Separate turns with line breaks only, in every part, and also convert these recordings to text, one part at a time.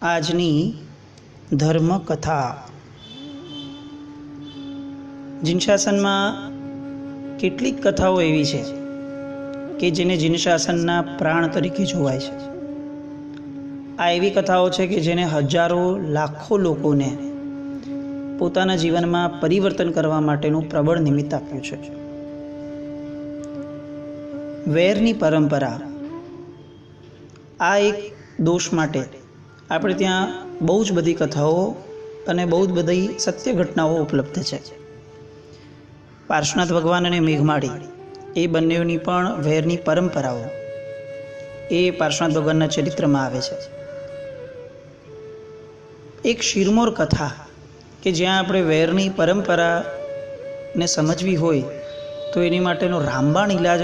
આજની ધર્મકથા જીનશાસનમાં કેટલીક કથાઓ એવી છે કે જેને જીનશાસનના પ્રાણ તરીકે જોવાય છે। આ એવી કથાઓ છે કે જેને હજારો લાખો લોકોને પોતાના જીવનમાં પરિવર્તન કરવા માટેનું પ્રબળ નિમિત્ત આપ્યું છે। વેરની પરંપરા આ એક દોષ માટે આપણે ત્યાં બહુ જ બધી કથાઓ અને બહુ જ બધી સત્ય ઘટનાઓ ઉપલબ્ધ છે। પાર્શ્વનાથ ભગવાન અને મેઘમાળી એ બંનેની પણ વેરની પરંપરાઓ એ પાર્શ્વનાથ ભગવાનના ચરિત્રમાં આવે છે। એક શિરમોર કથા કે જ્યાં આપણે વેરની પરંપરાને સમજવી હોય તો એની માટેનો રામબાણ ઇલાજ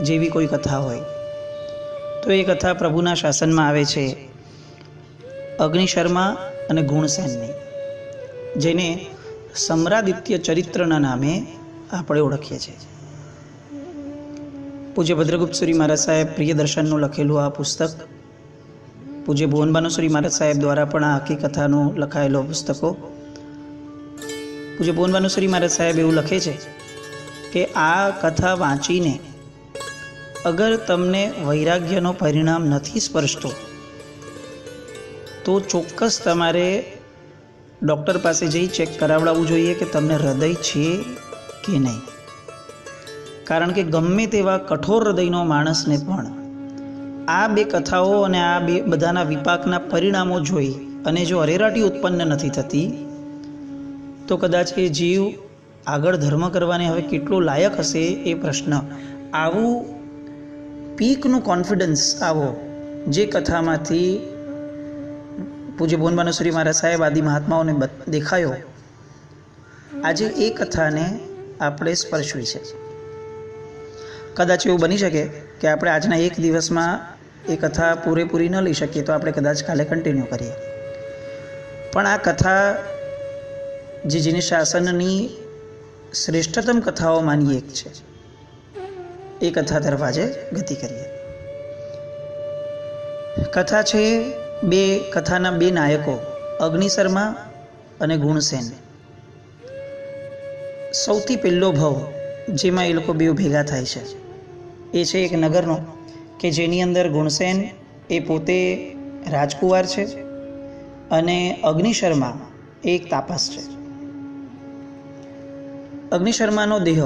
જેવી કોઈ કથા હોય તો એ કથા પ્રભુના શાસનમાં આવે છે અગ્નિશર્મા અને ગુણસેનની, જેને સમ્રાદિત્ય ચરિત્રના નામે આપણે ઓળખીએ છીએ। પૂજ્ય ભદ્રગુપ્તસુરી મહારાજ સાહેબ પ્રિયદર્શનનું લખેલું આ પુસ્તક, પૂજ્ય ભુવનભાનુસુરી મહારાજ સાહેબ દ્વારા પણ આ આખી કથાનું લખાયેલો પુસ્તકો, પૂજ્ય ભુવનભાનુસુરી મહારાજ સાહેબ એવું લખે છે કે આ કથા વાંચીને અગર તમને વૈરાગ્યનો પરિણામ નથી સ્પર્શતો તો ચોક્કસ તમારે ડૉક્ટર પાસે જઈ ચેક કરાવડાવવું જોઈએ કે તમને હૃદય છે કે નહીં। કારણ કે ગમે તેવા કઠોર હૃદયનો માણસને પણ આ બે કથાઓ અને આ બે બધાના વિપાકના પરિણામો જોઈ અને જો અરેરાટી ઉત્પન્ન નથી થતી તો કદાચ એ જીવ આગળ ધર્મ કરવાને હવે કેટલો લાયક હશે એ પ્રશ્ન। આવું પીકનું કોન્ફિડન્સ આવો જે કથામાંથી પૂજ્ય ભુવનભાનુસુરી મહારાજ સાહેબ આદિ મહાત્માઓને દેખાયો, આજે એ કથાને આપણે સ્પર્શવી છે। કદાચ એવું બની શકે કે આપણે આજના એક દિવસમાં એ કથા પૂરેપૂરી ન લઈ શકીએ તો આપણે કદાચ કાલે કન્ટિન્યુ કરીએ, પણ આ કથા જે જીનશાસનની શ્રેષ્ઠતમ કથાઓમાંની એક છે એ કથા તરફ આજે ગતિ કરીએ। કથા છે કથાના બે નાયકો અગ્નિશર્મા અને ગુણસેન। સૌથી પહેલો ભાવ જેમાં એ લોકો બે ભેગા થાય છે એ છે એક નગરનો કે જેની અંદર ગુણસેન એ પોતે રાજકુમાર છે અને અગ્નિશર્મા એ એક તાપસ છે। અગ્નિશર્માનો દેહ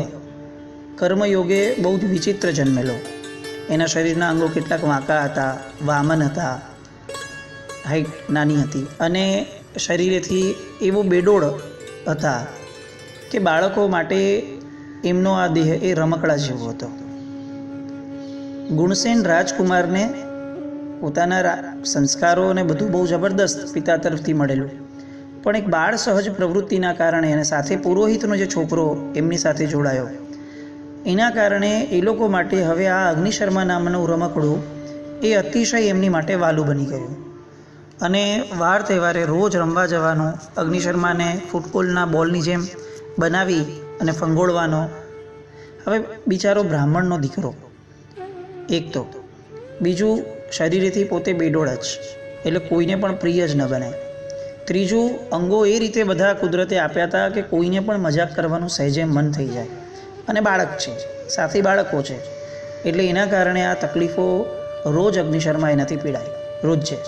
કર્મયોગે બહુ જ વિચિત્ર જન્મેલો, એના શરીરના અંગો કેટલાક વાંકા હતા, વામન હતા, હાઈટ નાની હતી અને શરીરેથી એવો બેડોળ હતા કે બાળકો માટે એમનો આ દેહ એ રમકડા જેવો હતો। ગુણસેન રાજકુમારને પોતાના સંસ્કારો અને બધું બહુ જબરદસ્ત પિતા તરફથી મળેલું, પણ એક બાળ સહજ પ્રવૃત્તિના કારણે અને સાથે પુરોહિતનો જે છોકરો એમની સાથે જોડાયો એના કારણે એ લોકો માટે હવે આ અગ્નિશર્મા નામનું રમકડું એ અતિશય એમની માટે વાલું બની ગયું અને વાર તહેવારે રોજ રમવા જવાનું, અગ્નિશર્માને ફૂટબોલના બોલની જેમ બનાવી અને ફંગોળવાનો। હવે બિચારો બ્રાહ્મણનો દીકરો એક તો, બીજું શરીરેથી પોતે બેડોળ જ એટલે કોઈને પણ પ્રિય જ ન બને, ત્રીજું અંગો એ રીતે બધા કુદરતે આપ્યા હતા કે કોઈને પણ મજાક કરવાનું સહેજે મન થઈ જાય અને બાળક છે, સાથે બાળકો છે એટલે એના કારણે આ તકલીફો રોજ અગ્નિશર્મા એનાથી પીડાય રોજ છે।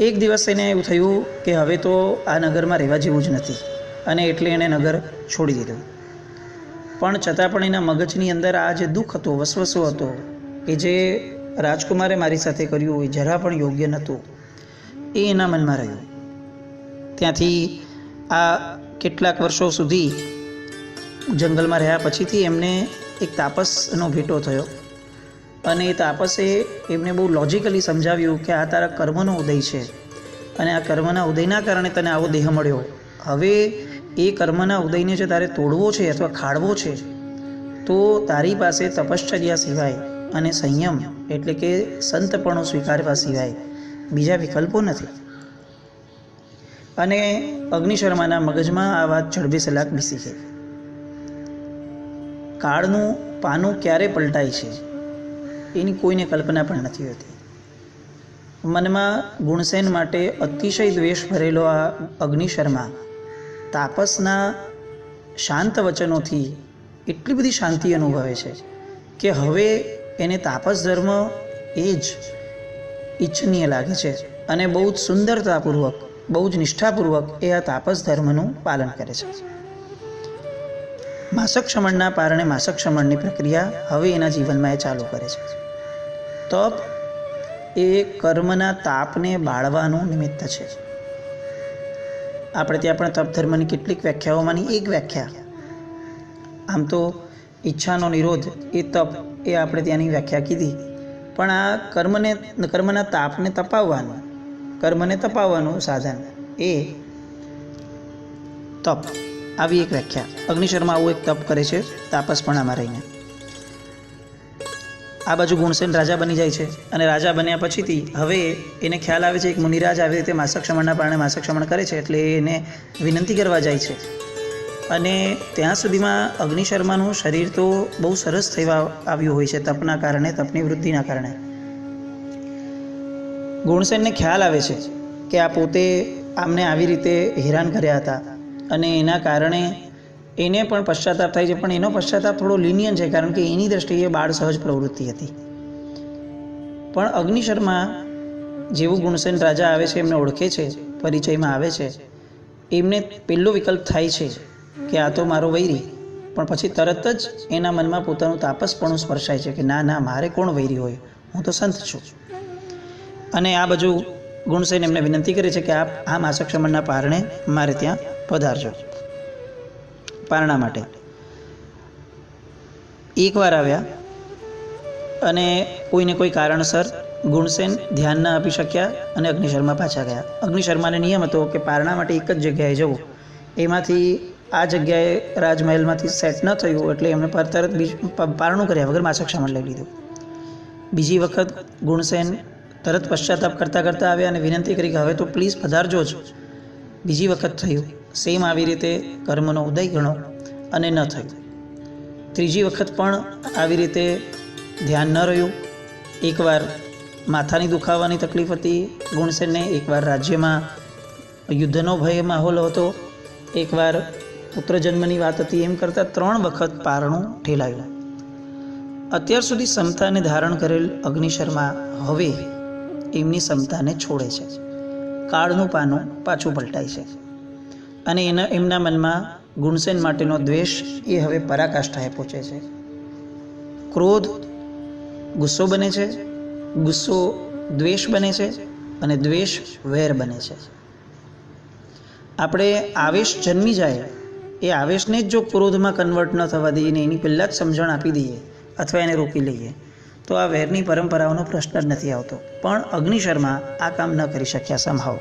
એક દિવસ એને એવું થયું કે હવે તો આ નગરમાં રહેવા જેવું જ નથી અને એટલે એણે નગર છોડી દીધું, પણ છતાં પણ એના મગજની અંદર આ જે દુઃખ હતો, વસવસો હતો કે જે રાજકુમારે મારી સાથે કર્યું એ જરા પણ યોગ્ય નહોતું એ એના મનમાં રહ્યું। ત્યાંથી આ કેટલાક વર્ષો સુધી જંગલમાં રહ્યા પછીથી એમને એક તાપસનો ભેટો થયો અને એ તાપસે એમને બહુ લોજિકલી સમજાવ્યું કે આ તારા કર્મનો ઉદય છે અને આ કર્મના ઉદયના કારણે તને આવો દેહ મળ્યો, હવે એ કર્મના ઉદયને જે તારે તોડવો છે અથવા ખાળવો છે તો તારી પાસે તપશ્ચર્યા સિવાય અને સંયમ એટલે કે સંતપણું સ્વીકારવા સિવાય બીજા વિકલ્પો નથી। અને અગ્નિશર્માના મગજમાં આ વાત જડબે સલાક બેસી ગઈ। કાળનું પાનું ક્યારે પલટાય છે એની કોઈને કલ્પના પણ નથી હોતી। મનમાં ગુણસેન માટે અતિશય દ્વેષ ભરેલો આ અગ્નિશર્મા તાપસના શાંત વચનોથી એટલી બધી શાંતિ અનુભવે છે કે હવે એને તાપસ ધર્મ એ જ ઈચ્છનીય લાગે છે અને બહુ જ સુંદરતાપૂર્વક, બહુ જ નિષ્ઠાપૂર્વક એ આ તાપસ ધર્મનું પાલન કરે છે. માસક શમણના પારણે માસક શમણની પ્રક્રિયા હવે એના જીવનમાં એ ચાલુ કરે છે. તપ એ કર્મના તાપને બાળવાનું નિમિત્ત છે. આપણે ત્યાં પણ તપ ધર્મની કેટલીક વ્યાખ્યાઓમાંની એક વ્યાખ્યા, આમ તો ઈચ્છાનો નિરોધ એ તપ એ આપણે ત્યાંની વ્યાખ્યા કીધી, પણ આ કર્મના તાપને તપાવવાનું સાધન એ તપ, આવી એક વ્યાખ્યા. અગ્નિશર્મા આવું એક તપ કરે છે તાપસપણામાં રહીને. આ બાજુ ગુણસેન રાજા બની જાય છે અને રાજા બન્યા પછીથી હવે એને ખ્યાલ આવે છે એક મુનિરાજ આવી રીતે માસક શમણના પારણે માસક શમણ કરે છે, એટલે એને વિનંતી કરવા જાય છે. અને ત્યાં સુધીમાં અગ્નિશર્માનું શરીર તો બહુ સરસ થવા આવ્યું હોય છે તપના કારણે, તપની વૃદ્ધિના કારણે. ગુણસેનને ખ્યાલ આવે છે કે આ પોતે આમને આવી રીતે હેરાન કર્યા હતા અને એના કારણે એને પણ પશ્ચાતાપ થાય છે, પણ એનો પશ્ચાતાપ થોડો લિનિયન છે કારણ કે એની દ્રષ્ટિએ બાળ સહજ પ્રવૃત્તિ હતી. પણ અગ્નિશર્મા જેવું ગુણસેન રાજા આવે છે, એમને ઓળખે છે, પરિચયમાં આવે છે, એમને પહેલો વિકલ્પ થાય છે કે આ તો મારો વૈરી, પણ પછી તરત જ એના મનમાં પોતાનું તાપસપણું સ્પર્શાય છે કે ના ના, મારે કોણ વૈરી હોય, હું તો સંત છું. અને આ બાજુ ગુણસેન એમને વિનંતી કરે છે કે આપ આ માસક શમણના પારણે મારે ત્યાં પધારજો પારણા માટે. એકવાર આવ્યા અને કોઈને કોઈ કારણસર ગુણસેન ધ્યાન ન આપી શક્યા અને અગ્નિશર્મા પાછા ગયા. અગ્નિશર્માને નિયમ હતો કે પારણા માટે એક જ જગ્યાએ જવું, એમાંથી આ જગ્યાએ રાજમહેલમાંથી સેટ ન થયું એટલે એમણે તરત પારણું કર્યા વગર માસક શમણ લઈ લીધું. બીજી વખત ગુણસેન તરત પશ્ચાતાપ કરતાં કરતાં આવ્યા અને વિનંતી કરી કે હવે તો પ્લીઝ પધારજો જ. બીજી વખત થયું, સેમ આવી રીતે કર્મનો ઉદય ગણો અને ન થયું. ત્રીજી વખત પણ આવી રીતે ધ્યાન ન રહ્યું. એકવાર માથાની દુખાવાની તકલીફ હતી ગુણસેનને, એકવાર રાજ્યમાં યુદ્ધનો ભય માહોલ હતો, એકવાર પુત્ર જન્મની વાત હતી. એમ કરતાં 3 વખત પારણું ઠેલાયું. અત્યાર સુધી સમતાને ધારણ કરેલ અગ્નિશર્મા હવે એમની સમતાને છોડે છે. કાળનું પાનું પાછું પલટાય છે અને એમના મનમાં ગુણસેન માટેનો દ્વેષ એ હવે પરાકાષ્ઠાએ પહોંચે છે. ક્રોધ ગુસ્સો બને છે, ગુસ્સો દ્વેષ બને છે અને દ્વેષ વેર બને છે. આપણે આવેશ જન્મી જાય એ આવેશને જ જો ક્રોધમાં કન્વર્ટ ન થવા દઈએ ને એની પહેલાં જ સમજણ આપી દઈએ અથવા એને રોકી લઈએ તો આ વેરની પરંપરાઓનો પ્રશ્ન જ નથી આવતો. પણ અગ્નિશર્મા આ કામ ન કરી શક્યા સંભાવ,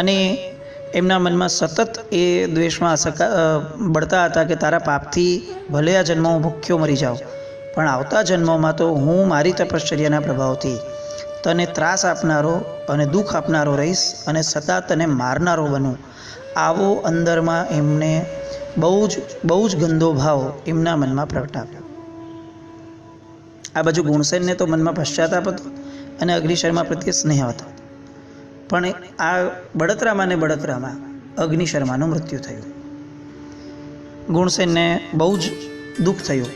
અને એમના મનમાં સતત એ દ્વેષમાં બળતા હતા કે તારા પાપથી ભલે આ જન્મ હું ભૂખ્યો મરી જાઉં, પણ આવતા જન્મોમાં તો હું મારી તપશ્ચર્યાના પ્રભાવથી તને ત્રાસ આપનારો અને દુઃખ આપનારો રહીશ અને સદા તને મારનારો બનું. આવો અંદરમાં એમને બહુ જ ગંદો ભાવ એમના મનમાં પ્રગટાવ્યો. આ બાજુ ગુણસેનને તો મનમાં પશ્ચાતાપ હતો અને અગ્નિશર્મા પ્રત્યે સ્નેહ હતો, પણ આ બળતરામાં અગ્નિશર્માનું મૃત્યુ થયું. ગુણસેનને બહુ જ દુઃખ થયું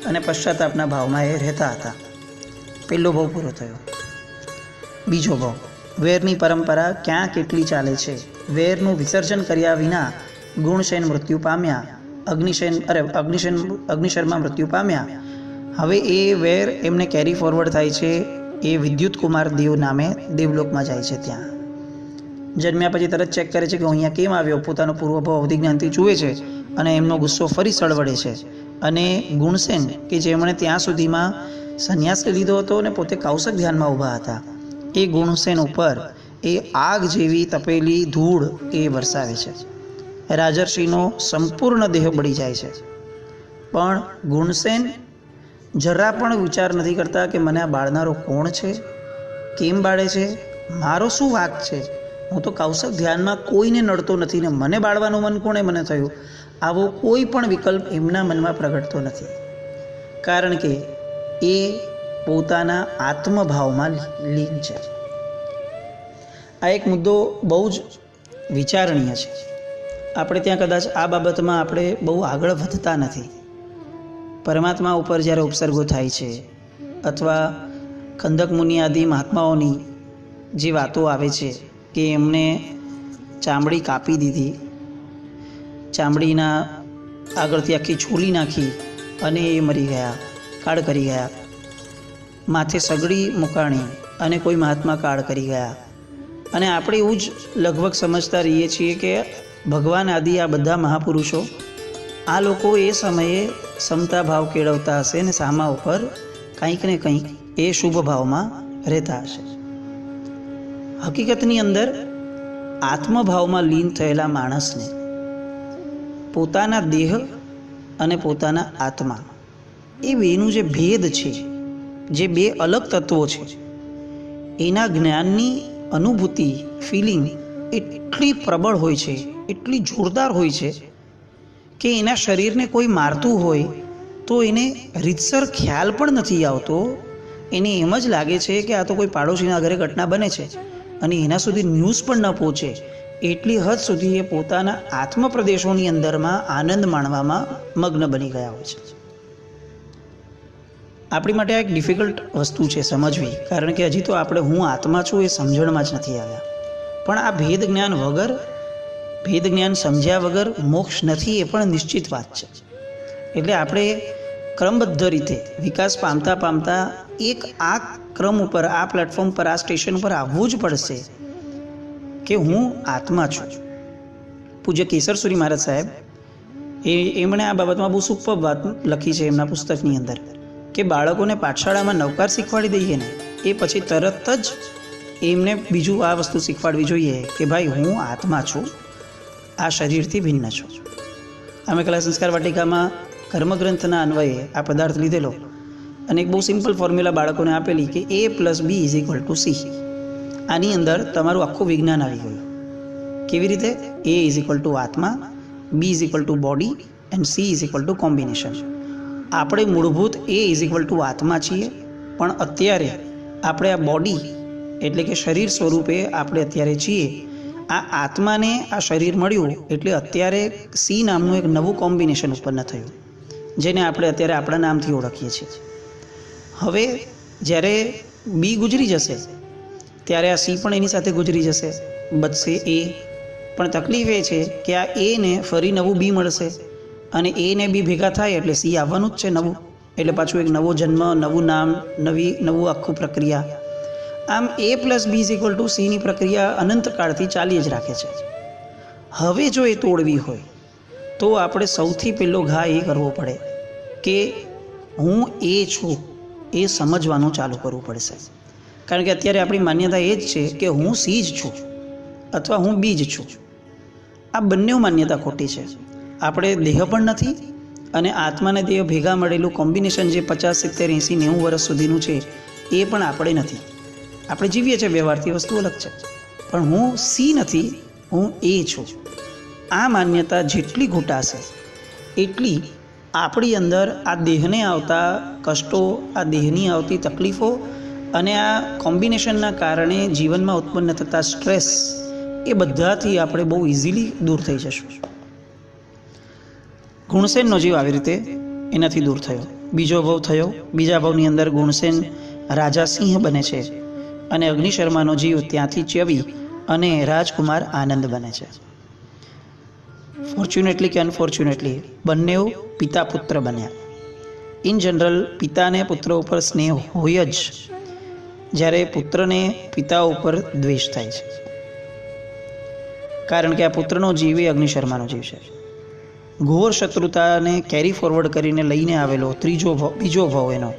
અને પશ્ચાતાપના ભાવમાં એ રહેતા હતા. પહેલો ભાવ પૂરો થયો. બીજો ભાવ, વેરની પરંપરા ક્યાં કેટલી ચાલે છે. વેરનું વિસર્જન કર્યા વિના ગુણસેન મૃત્યુ પામ્યા, અગ્નિશર્મા મૃત્યુ પામ્યા. હવે એ વેર એમને કેરી ફોરવર્ડ થાય છે. એ વિદ્યુત કુમાર દેવ નામે દેવલોકમાં જાય છે. ત્યાં જન્મ્યા પછી તરત ચેક કરે છે કે હું અહીંયા કેમ આવ્યો, પોતાનો પૂર્વભાવ અવધિ જ્ઞાનથી જુએ છે અને એમનો ગુસ્સો ફરી સળવડે છે. અને ગુણસેન કે જેમણે ત્યાં સુધીમાં સંન્યાસ લીધો હતો અને પોતે કૌશક ધ્યાનમાં ઊભા હતા, એ ગુણસેન ઉપર એ આગ જેવી તપેલી ધૂળ એ વરસાવે છે. રાજર્ષિનો સંપૂર્ણ દેહ બળી જાય છે. પણ ગુણસેન જરા પણ વિચાર નથી કરતા કે મને આ બાળનારો કોણ છે, કેમ બાળે છે, મારો શું વાંક છે. હું તો કૌશક ધ્યાનમાં કોઈને નડતો નથી ને મને બાળવાનું મન કોણે મને થયું. આવો કોઈ પણ વિકલ્પ એમના મનમાં પ્રગટતો નથી, કારણ કે એ પોતાના આત્મભાવમાં લીન છે. આ એક મુદ્દો બહુ જ વિચારણીય છે. આપણે ત્યાં કદાચ આ બાબતમાં આપણે બહુ આગળ વધતા નથી. પરમાત્મા ઉપર જ્યારે ઉપસર્ગો થાય છે અથવા ખંદક મુનિ આદિ મહાત્માઓની જે વાતો આવે છે કે એમને ચામડી કાપી દીધી, ચામડીના આગળથી આખી છોલી નાખી અને એ મરી ગયા, કાળ કરી ગયા. માથે સગડી મુકાણી અને કોઈ મહાત્મા કાળ કરી ગયા. અને આપણે એવું જ લગભગ સમજતા રહીએ છીએ કે ભગવાન આદિ આ બધા મહાપુરુષો, આ લોકો એ સમયે સમતા ભાવ કેળવતા હશે અને સામા ઉપર કંઈક ને કંઈક એ શુભ ભાવમાં રહેતા હશે. હકીકતની અંદર આત્મભાવમાં લીન થયેલા માણસને પોતાના દેહ અને પોતાના આત્મા એ બેનું જે ભેદ છે, જે બે અલગ તત્વો છે, એના જ્ઞાનની અનુભૂતિ, ફિલિંગ એટલી પ્રબળ હોય છે, એટલી જોરદાર હોય છે કે એના શરીરને કોઈ મારતું હોય તો એને રીતસર ખ્યાલ પણ નથી આવતો. એને એમ જ લાગે છે કે આ તો કોઈ પાડોશીના ઘરે ઘટના બને છે અને એના સુધી ન્યૂઝ પણ ન પહોંચે. એટલી હદ સુધી એ પોતાના આત્મ પ્રદેશોની અંદરમાં આનંદ માણવામાં મગ્ન બની ગયા હોય છે. આપણી માટે આ એક ડિફિકલ્ટ વસ્તુ છે સમજવી, કારણ કે હજી તો આપણે હું આત્મા છું એ સમજણમાં જ નથી આવ્યા. પણ આ ભેદ જ્ઞાન વગર, ભેદ જ્ઞાન સમજ્યા વગર મોક્ષ નથી એ પણ નિશ્ચિત વાત છે. એટલે આપણે ક્રમબદ્ધ રીતે વિકાસ પામતા પામતા એક આ ક્રમ ઉપર, આ પ્લેટફોર્મ પર, આ સ્ટેશન પર આવવું જ પડશે કે હું આત્મા છું. પૂજ્ય કેસરસુરી મહારાજ સાહેબ એમણે આ બાબતમાં બહુ સુપર વાત લખી છે એમના પુસ્તકની અંદર કે બાળકોને પાઠશાળામાં નવકાર શીખવાડી દઈએ ને એ પછી તરત જ એમને બીજું આ વસ્તુ શીખવાડવી જોઈએ કે ભાઈ હું આત્મા છું, આ શરીરથી ભિન્ન છું. અમે કલા સંસ્કાર વાટિકામાં કર્મગ્રંથના અન્વયે આ પદાર્થ લીધેલો અને એક બહુ સિમ્પલ ફોર્મ્યુલા બાળકોને આપેલી કે A+B=C. આની અંદર તમારું આખું વિજ્ઞાન આવી ગયું. કેવી રીતે? A આત્મા, B=બોડી એન્ડ C કોમ્બિનેશન. આપણે મૂળભૂત A આત્મા છીએ, પણ અત્યારે આપણે આ બોડી એટલે કે શરીર સ્વરૂપે આપણે અત્યારે છીએ. આ આત્માને આ શરીર મળ્યું એટલે અત્યારે C નામનું એક નવું કોમ્બિનેશન ઉત્પન્ન થયું, જેને આપણે અત્યારે આપણા નામથી ઓળખીએ છીએ. હવે જ્યારે B ગુજરી જશે ત્યારે આ C પણ એની સાથે ગુજરી જશે, બચશે A. પણ તકલીફ એ છે કે આ A ને ફરી નવું B મળશે અને A ને B ભેગા થાય એટલે C આવવાનું જ છે નવું. એટલે પાછું એક નવો જન્મ, નવું નામ, નવું આખું પ્રક્રિયા. આમ A+B=C ની પ્રક્રિયા અનંતકાળથી ચાલી જ રાખે છે. હવે જો એ તોડવી હોય તો આપણે સૌથી પહેલો ઘા એ કરવો પડે કે હું એ છું એ સમજવાનું ચાલુ કરવું પડશે. કારણ કે અત્યારે આપણી માન્યતા એ જ છે કે હું C જ છું અથવા હું B જ છું. આ બંને માન્યતા ખોટી છે. આપણે દેહ પણ નથી અને આત્માને દેહ ભેગા મળેલું કોમ્બિનેશન જે 50, 70, 80, 90 વર્ષ સુધીનું છે એ પણ આપણે નથી. આપણે જીવીએ છીએ વ્યવહારથી, વસ્તુ અલગ છે, પણ હું C નથી, હું A છું. આ માન્યતા જેટલી ઘૂંટાશે એટલી આપણી અંદર આ દેહને આવતા કષ્ટો, આ દેહની આવતી તકલીફો અને આ કોમ્બિનેશનના કારણે જીવનમાં ઉત્પન્ન થતા સ્ટ્રેસ એ બધાથી આપણે બહુ ઇઝીલી દૂર થઈ જશું. ગુણસેનનો જીવ આવી રીતે એનાથી દૂર થયો. બીજો ભાવ થયો, બીજા ભાવની અંદર ગુણસેન રાજા સિંહ બને છે અને અગ્નિશર્માનો જીવ ત્યાંથી ચ્યવી અને રાજકુમાર આનંદ બને છે. ફોર્ચ્યુનેટલી કે અનફોર્ચ્યુનેટલી બંને પિતા પુત્ર બન્યા. ઇન જનરલ પિતાને પુત્ર ઉપર સ્નેહ હોય જ, જ્યારે પુત્રને પિતા ઉપર દ્વેષ થાય છે. કારણ કે આ પુત્રનો જીવ એ અગ્નિશર્માનો જીવ છે. ઘોર શત્રુતાને કેરી ફોરવર્ડ કરીને લઈને આવેલો બીજો ભાવ એનો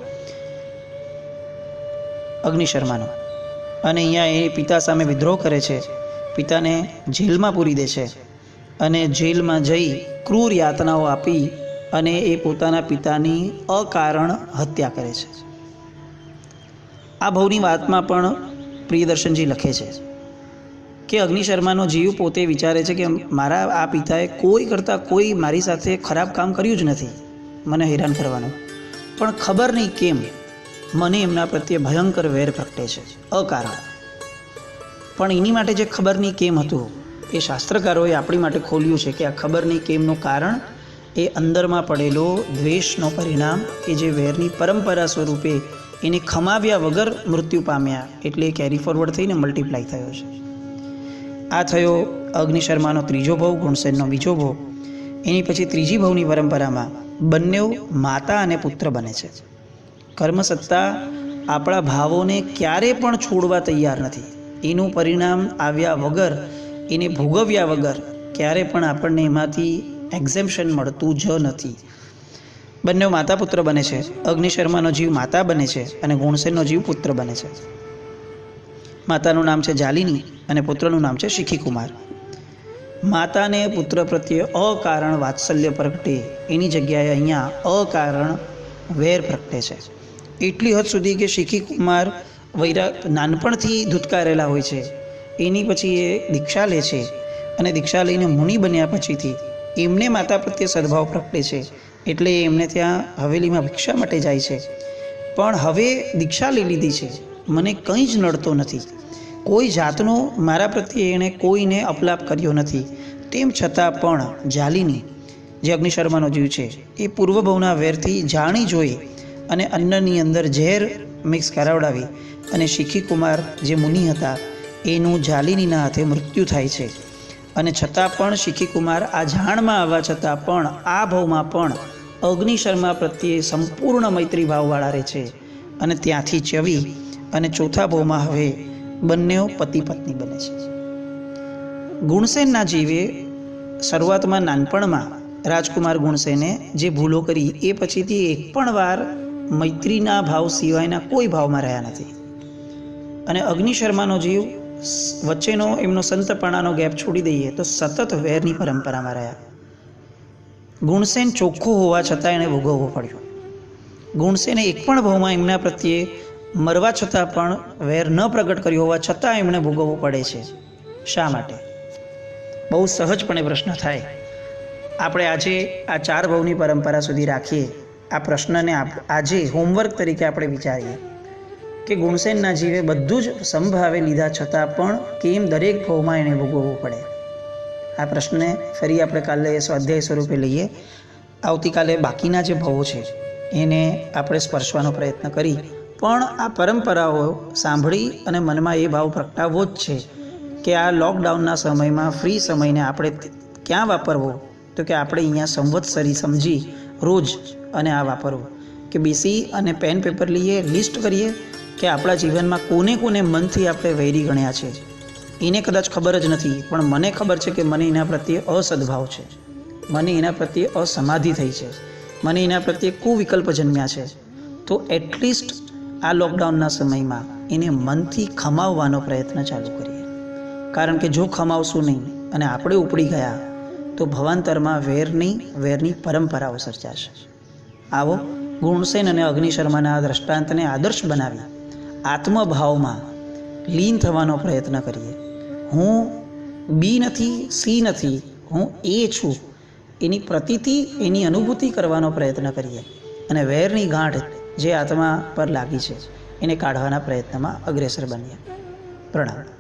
અગ્નિશર્માનો. અને અહીંયા એ પિતા સામે વિદ્રોહ કરે છે, પિતાને જેલમાં પૂરી દે છે અને જેલમાં જઈ ક્રૂર યાતનાઓ આપી અને એ પોતાના પિતાની અકારણ હત્યા કરે છે. આ ભાવની વાતમાં પણ પ્રિયદર્શનજી લખે છે કે અગ્નિશર્માનો જીવ પોતે વિચારે છે કે મારા આ પિતાએ કોઈ કરતાં કોઈ મારી સાથે ખરાબ કામ કર્યું જ નથી મને હેરાન કરવાનું, પણ ખબર નહીં કેમ મને એમના પ્રત્યે ભયંકર વેર પ્રગટે છે અકારણ. પણ એની માટે જે ખબર નહીં કેમ હતું એ શાસ્ત્રકારોએ આપણી માટે ખોલ્યું છે કે આ ખબર નહીં કેમનું કારણ એ અંદરમાં પડેલો દ્વેષનો પરિણામ કે જે વેરની પરંપરા સ્વરૂપે એને ખમાવ્યા વગર મૃત્યુ પામ્યા, એટલે કેરી ફોરવર્ડ થઈને મલ્ટીપ્લાય થયો છે. આ થયો અગ્નિશર્માનો ત્રીજો ભવ, ગુણસેનનો બીજો ભવ. એની પછી ત્રીજી ભવની પરંપરામાં બંને માતા અને પુત્ર બને છે. કર્મસત્તા આપણા ભાવોને ક્યારે પણ છોડવા તૈયાર નથી. એનું પરિણામ આવ્યા વગર, એને ભોગવ્યા વગર ક્યારે પણ આપણને એમાંથી એક્ઝેમ્પશન મળતું જ નથી. બંને માતા પુત્ર બને છે. અગ્નિશર્માનો જીવ માતા બને છે અને ગુણસેનનો જીવ પુત્ર બને છે. માતાનું નામ છે જાલિની અને પુત્રનું નામ છે શિખીકુમાર. માતાને પુત્ર પ્રત્યે અકારણ વાત્સલ્ય પ્રગટે, એની જગ્યાએ અહીંયા અકારણ વેર પ્રગટે છે. એટલી હદ સુધી કે શિખીકુમાર નાનપણથી ધૂતકારેલા હોય છે. એની પછી એ દીક્ષા લે છે અને દીક્ષા લઈને મુનિ બન્યા પછીથી એમને માતા પ્રત્યે સદભાવ પ્રગટે છે. એટલે એમને ત્યાં હવેલીમાં ભિક્ષા માટે જાય છે. પણ હવે દીક્ષા લઈ લીધી છે, મને કંઈ જ નડતો નથી, કોઈ જાતનો મારા પ્રત્યે એણે કોઈને અપલાપ કર્યો નથી. તેમ છતાં પણ જાલિની, જે અગ્નિશર્માનો જીવ છે, એ પૂર્વભવના વેરથી જાણી જોઈ અને અન્નની અંદર ઝેર મિક્સ કરાવડાવી અને શિખીકુમાર જે મુનિ હતા એનું જાલિનીના હાથે મૃત્યુ થાય છે. અને છતાં પણ શિખીકુમાર આ જાણમાં આવવા છતાં પણ આ ભવમાં પણ અગ્નિશર્મા પ્રત્યે સંપૂર્ણ મૈત્રી ભાવવાળા રહે છે. અને ત્યાંથી ચવી અને ચોથા ભવમાં હવે બંને પતિ પત્ની બને છે. ગુણસેનના જીવે શરૂઆતમાં નાનપણમાં રાજકુમાર ગુણસેને જે ભૂલો કરી એ પછીથી એક પણ વાર મૈત્રીના ભાવ સિવાયના કોઈ ભાવમાં રહ્યા નથી. અને અગ્નિશર્માનો જીવ વચ્ચેનો એમનો સંતપણાનો ગેપ છોડી દઈએ તો સતત વેરની પરંપરામાં રહ્યા. ગુણસેન ચોખ્ખો હોવા છતાં એણે ભોગવવો પડ્યો. ગુણસેને એક પણ ભાવમાં એમના પ્રત્યે મરવા છતાં પણ વેર ન પ્રગટ કર્યો હોવા છતાં એમણે ભોગવવું પડે છે. શા માટે? બહુ સહજપણે પ્રશ્ન થાય. આપણે આજે આ 4 ભવની પરંપરા સુધી રાખીએ. આ પ્રશ્નને આજે હોમવર્ક તરીકે આપણે વિચારીએ કે ગુણસેનના જીવે બધું જ સંભાવે લીધા છતાં પણ કેમ દરેક ભવમાં એને ભોગવવું પડે. આ પ્રશ્નને ફરી આપણે કાલે સ્વાધ્યાય સ્વરૂપે લઈએ. આવતીકાલે બાકીના જે ભવો છે એને આપણે સ્પર્શવાનો પ્રયત્ન કરી, પણ આ પરંપરાઓ સાંભળી અને મનમાં એ ભાવ પ્રગટાવવો જ છે કે આ લોકડાઉનના સમયમાં ફ્રી સમયને આપણે ક્યાં વાપરવો? તો કે આપણે અહીંયા સંવત્સરી સમજી રોજ અને આ વાપરવું કે બેસી અને પેન પેપર લઈએ, લિસ્ટ કરીએ કે આપણા જીવનમાં કોને કોને મનથી આપણે વૈરી ગણ્યા છે. એને કદાચ ખબર જ નથી, પણ મને ખબર છે કે મને એના પ્રત્યે અસદભાવ છે, મને એના પ્રત્યે અસમાધિ થઈ છે, મને એના પ્રત્યે કુવિકલ્પ જન્મ્યા છે. તો એટલીસ્ટ આ લોકડાઉનના સમયમાં એને મનથી ખમાવવાનો પ્રયત્ન ચાલુ કરીએ. કારણ કે જો ખમાવશું નહીં અને આપણે ઉપડી ગયા તો ભવાંતરમાં વેરની પરંપરાઓ સર્જાશે. આવો ગુણસેન અને અગ્નિશર્માના દ્રષ્ટાંતને આદર્શ બનાવી આત્મભાવમાં લીન થવાનો પ્રયત્ન કરીએ. હું બી નથી, સી નથી, હું એ છું, એની પ્રતીતિ, એની અનુભૂતિ કરવાનો પ્રયત્ન કરીએ અને વેરની ગાંઠ જે આત્મા પર લાગી છે એને કાઢવાના પ્રયત્નમાં અગ્રેસર બનીએ. પ્રણામ.